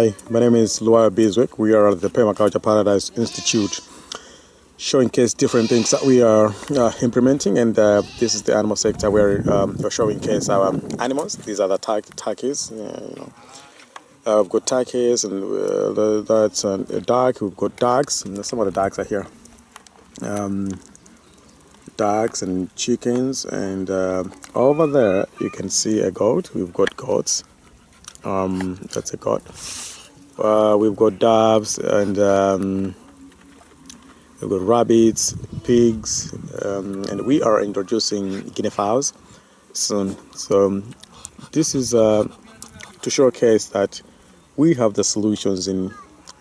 Hi, my name is Luwayo Biswick. We are at the Permaculture Paradise Institute, showcase different things that we are implementing, and this is the animal sector where we're showcase our animals. These are the turkeys. We've got turkeys, and that's a dog. We've got dogs, and some of the dogs are here. Dogs and chickens, and over there you can see a goat. We've got goats. That's a goat. We've got doves, and we've got rabbits, pigs, and we are introducing guinea fowls soon. So this is to showcase that we have the solutions in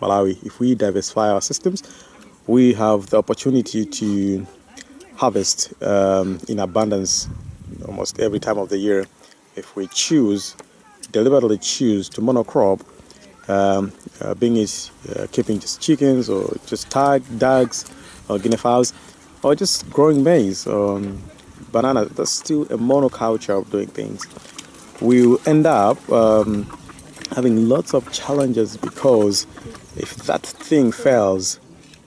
Malawi. If we diversify our systems, we have the opportunity to harvest in abundance almost every time of the year if we deliberately choose to monocrop, being it keeping just chickens or just dogs or guinea fowls, or just growing maize or banana. That's still a monoculture of doing things. We will end up having lots of challenges, because if that thing fails,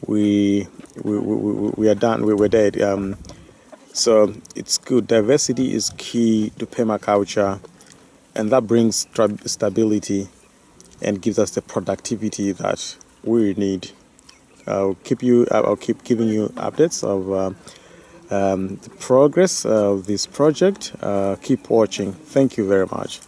we are done. We're dead. So it's good. Diversity is key to permaculture, and that brings stability and gives us the productivity that we need. I'll keep giving you updates of the progress of this project. Keep watching. Thank you very much.